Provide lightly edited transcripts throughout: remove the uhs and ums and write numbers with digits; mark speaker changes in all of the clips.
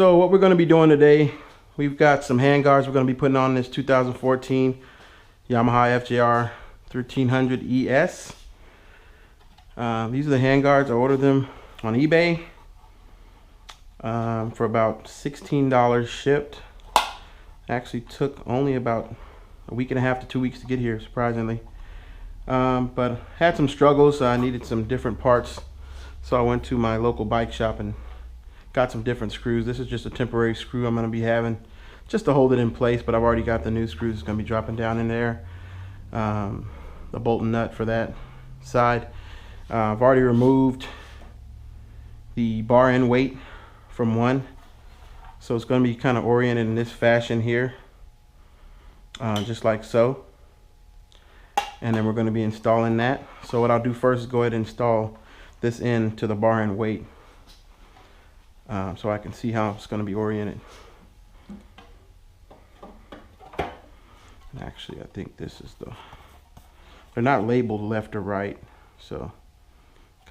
Speaker 1: So what we're going to be doing today, we've got some handguards we're going to be putting on this 2014 Yamaha FJR1300 ES. These are the handguards. I ordered them on eBay for about $16 shipped. Actually took only about a week and a half to 2 weeks to get here, surprisingly. But had some struggles. I needed some different parts, so I went to my local bike shop and got some different screws. This is just a temporary screw I'm going to be having just to hold it in place, but I've already got the new screws that's going to be dropping down in there. The bolt and nut for that side. I've already removed the bar end weight from one, so it's going to be kind of oriented in this fashion here, just like so. And then we're going to be installing that. So what I'll do first is go ahead and install this end to the bar end weight, so I can see how it's going to be oriented. Actually, I think this is they're not labeled left or right, so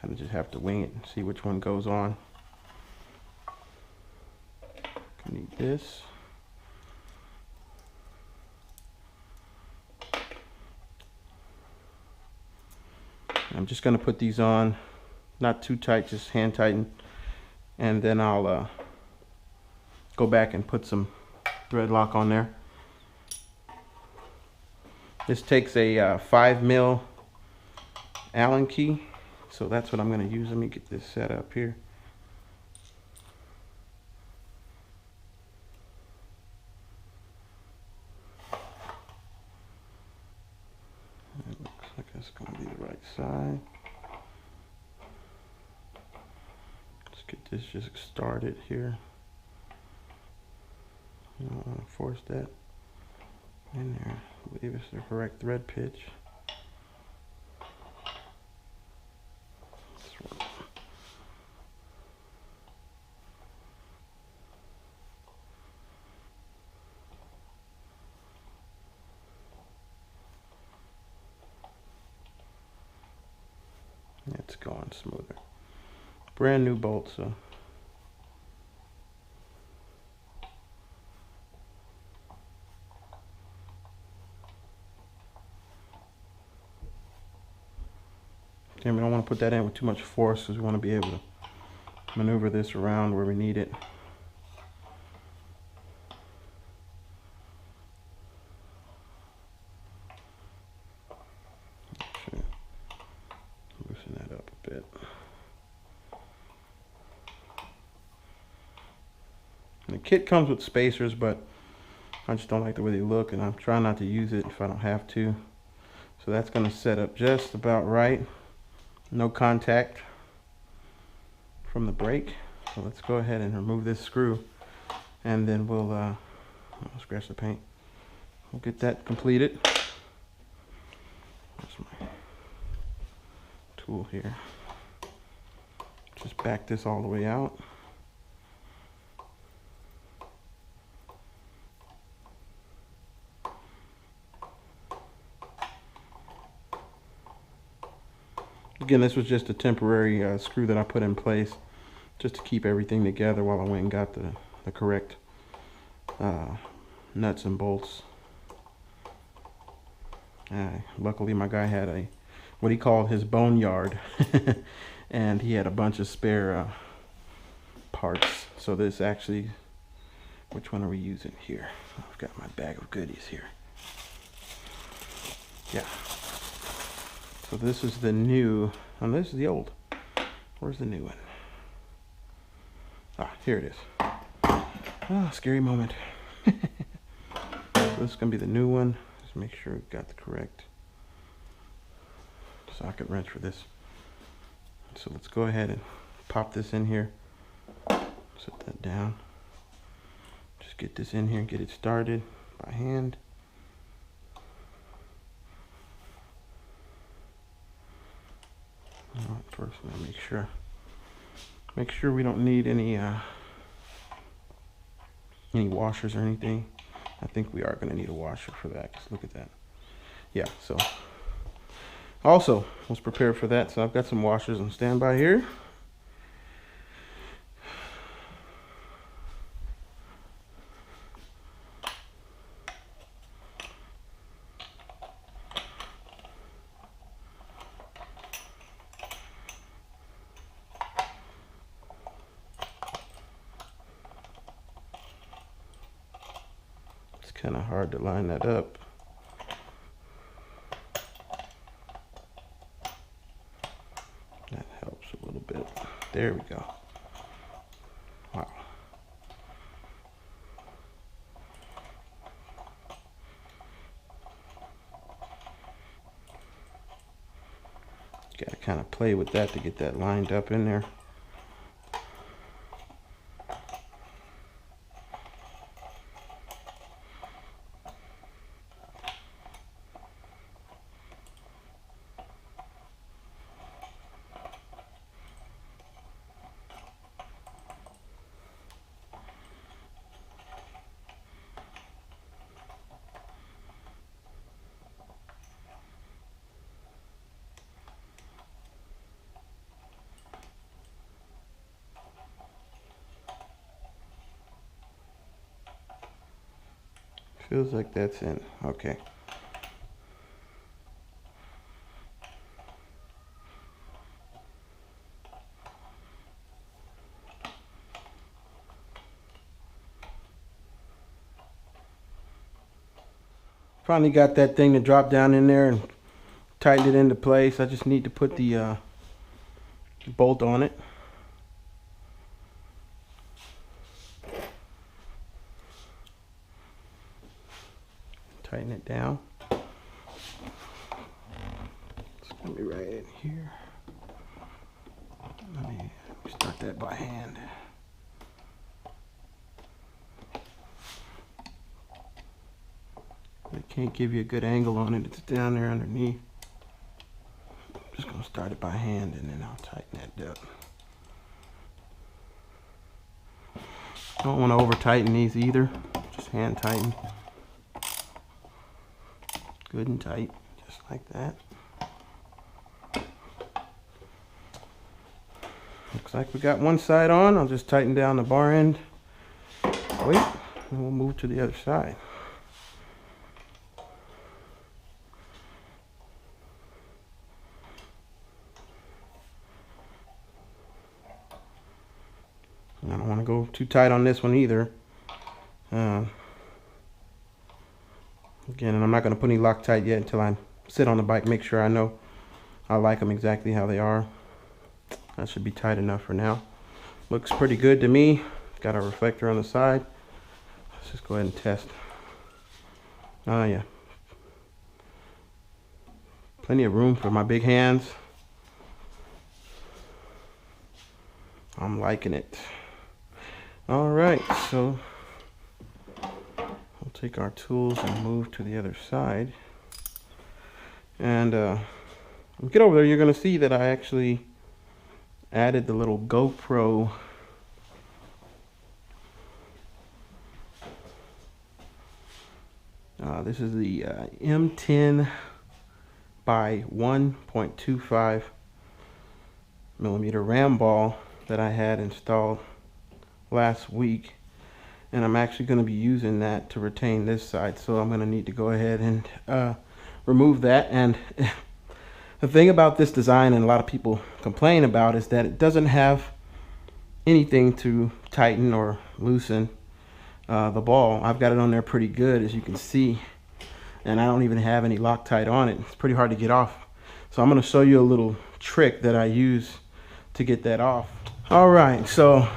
Speaker 1: kind of just have to wing it and see which one goes on. I need this. I'm just going to put these on, not too tight, just hand tighten, and then I'll go back and put some thread lock on there. This takes a 5mm Allen key, so that's what I'm going to use. Let me get this set up here. It looks like that's going to be the right side. Let's get this just started here. I don't want to force that in there. I believe it's the correct thread pitch. It's going smoother. Brand new bolt, so. Okay, we don't want to put that in with too much force because we want to be able to maneuver this around where we need it. Actually, loosen that up a bit. And the kit comes with spacers, but I just don't like the way they look, and I'm trying not to use it if I don't have to. So that's going to set up just about right. No contact from the brake. So let's go ahead and remove this screw, and then we'll I'll scratch the paint. We'll get that completed. There's my tool here. Just back this all the way out. Again, this was just a temporary screw that I put in place just to keep everything together while I went and got the correct nuts and bolts. Luckily my guy had what he called his boneyard and he had a bunch of spare parts. So this actually, which one are we using here? I've got my bag of goodies here. Yeah. So this is the new, and this is the old. Where's the new one? Ah, here it is. Ah, scary moment. So this is going to be the new one. Just make sure we've got the correct socket wrench for this. So let's go ahead and pop this in here. Set that down. Just get this in here and get it started by hand. First, I'm gonna make sure we don't need any washers or anything. I think we are gonna need a washer for that. Just look at that. Yeah. So also was prepared for that. So I've got some washers on standby here. kind of hard to line that up. That helps a little bit. There we go. Wow. Got to kind of play with that to get that lined up in there. Feels like that's in. Okay. Finally got that thing to drop down in there and tighten it into place. I just need to put the bolt on it. Tighten it down. It's gonna be right in here. Let me start that by hand. I can't give you a good angle on it. It's down there underneath. I'm just gonna start it by hand and then I'll tighten that up. Don't want to over tighten these either. Just hand tighten. Good and tight, just like that. Looks like we got one side on. I'll just tighten down the bar end. Wait, and we'll move to the other side. And I don't want to go too tight on this one either. Again, and I'm not going to put any Loctite yet until I sit on the bike, make sure I know I like them exactly how they are. That should be tight enough for now. Looks pretty good to me. Got a reflector on the side. Let's just go ahead and test. Oh yeah. Plenty of room for my big hands. I'm liking it. All right, so we'll take our tools and move to the other side. And when we get over there, you're going to see that I actually added the little GoPro this is the M10 by 1.25 millimeter RAM ball that I had installed last week, and I'm actually going to be using that to retain this side, so I'm going to need to go ahead and remove that. And the thing about this design, and a lot of people complain about, is that it doesn't have anything to tighten or loosen the ball. I've got it on there pretty good, as you can see, and I don't even have any Loctite on it. It's pretty hard to get off, so I'm going to show you a little trick that I use to get that off. All right, so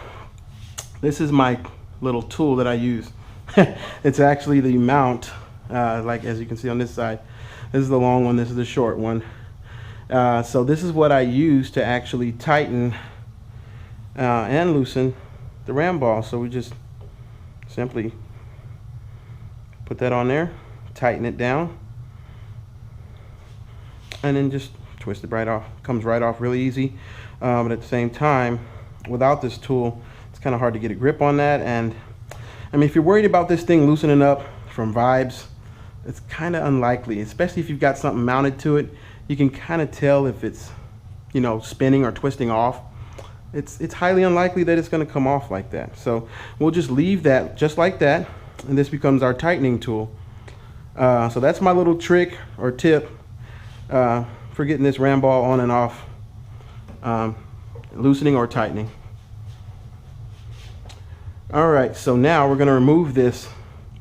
Speaker 1: this is my little tool that I use. It's actually the mount, like as you can see on this side. This is the long one, this is the short one. So this is what I use to actually tighten and loosen the RAM ball. So we just simply put that on there, tighten it down, and then just twist it right off. Comes right off really easy, but at the same time, without this tool, it's kind of hard to get a grip on that. And I mean, if you're worried about this thing loosening up from vibes, it's kind of unlikely, especially if you've got something mounted to it. You can kind of tell if it's, you know, spinning or twisting off. It's highly unlikely that it's going to come off like that. So we'll just leave that just like that, and this becomes our tightening tool. So that's my little trick or tip for getting this RAM ball on and off, loosening or tightening. All right, so now we're going to remove this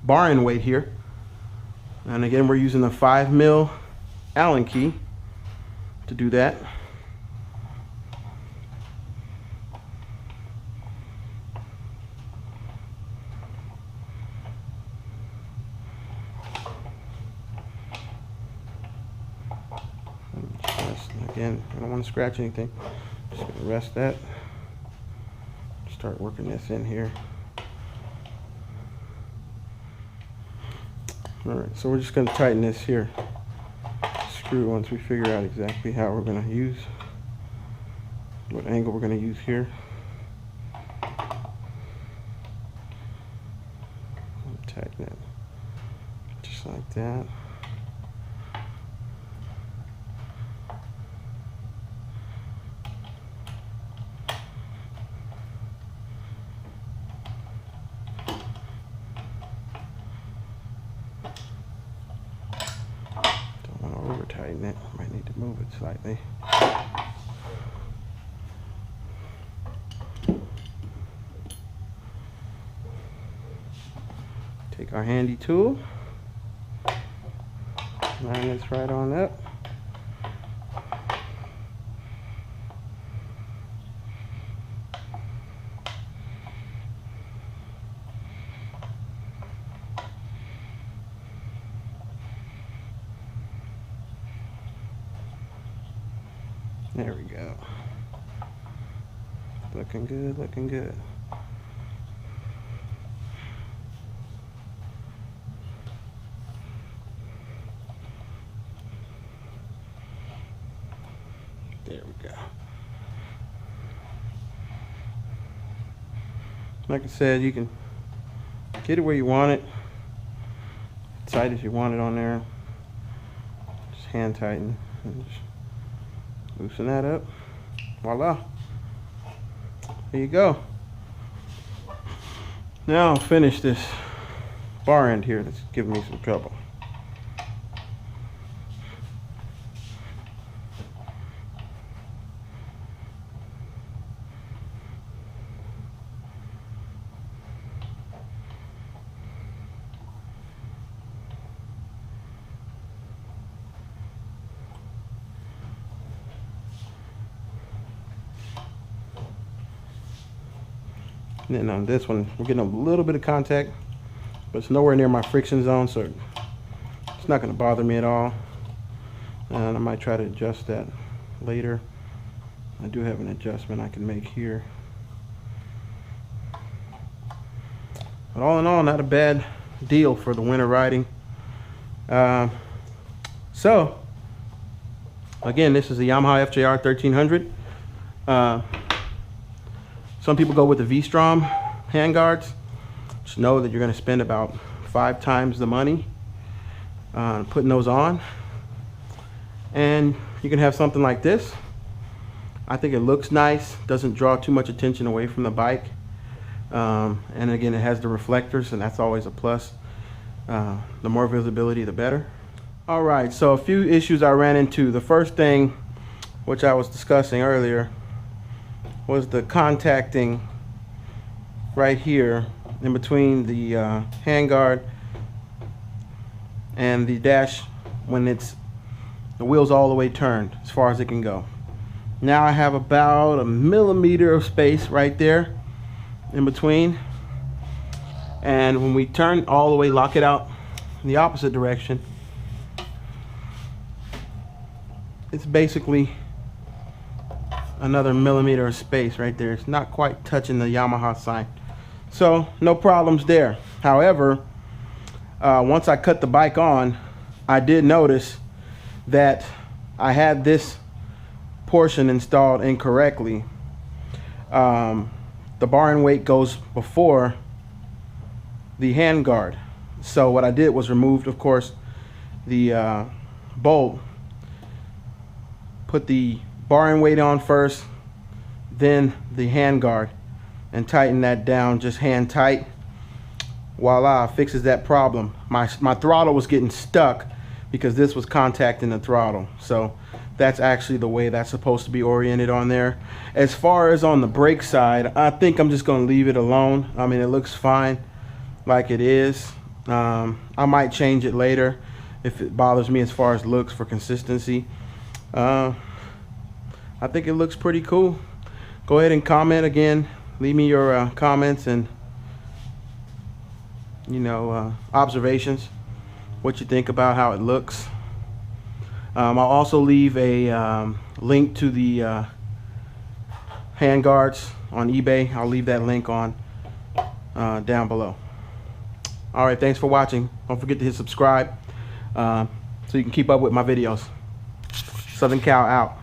Speaker 1: bar end weight here. And again, we're using the 5mm Allen key to do that. Again, I don't want to scratch anything. Just gonna rest that. Start working this in here. All right, so we're just gonna tighten this here screw once we figure out exactly how we're gonna use, what angle we're gonna use here. Tighten it just like that. Tighten it, might need to move it slightly. Take our handy tool, line this right on up. There we go. Looking good, looking good. There we go. Like I said, you can get it where you want it. Tight if you want it on there. Just hand tighten and just loosen that up. Voila. There you go. Now I'll finish this bar end here that's giving me some trouble. And then on this one, we're getting a little bit of contact, but it's nowhere near my friction zone, so it's not going to bother me at all. And I might try to adjust that later. I do have an adjustment I can make here. But all in all, not a bad deal for the winter riding. So, again, this is the Yamaha FJR1300. Some people go with the V-Strom handguards. Just know that you're going to spend about 5 times the money putting those on. And you can have something like this. I think it looks nice, doesn't draw too much attention away from the bike. And again, it has the reflectors, and that's always a plus. The more visibility, the better. All right, so a few issues I ran into. The first thing, which I was discussing earlier, was the contacting right here in between the handguard and the dash when the wheel's all the way turned as far as it can go. Now I have about a millimeter of space right there in between, and when we turn all the way, lock it out in the opposite direction, it's basically another millimeter of space right there. It's not quite touching the Yamaha sign, so no problems there. However, once I cut the bike on, I did notice that I had this portion installed incorrectly. The bar end weight goes before the handguard, so what I did was removed, of course, the bolt, put the bar end weight on first, then the handguard, and tighten that down just hand tight. Voila, fixes that problem. My throttle was getting stuck because this was contacting the throttle, so that's actually the way that's supposed to be oriented on there. As far as on the brake side, I think I'm just going to leave it alone. I mean, it looks fine like it is. I might change it later if it bothers me as far as looks for consistency. I think it looks pretty cool. Go ahead and comment again. Leave me your comments and observations, what you think about how it looks. I'll also leave a link to the Handguards on eBay. I'll leave that link on down below. Alright, thanks for watching. Don't forget to hit subscribe so you can keep up with my videos. Southern Cal out.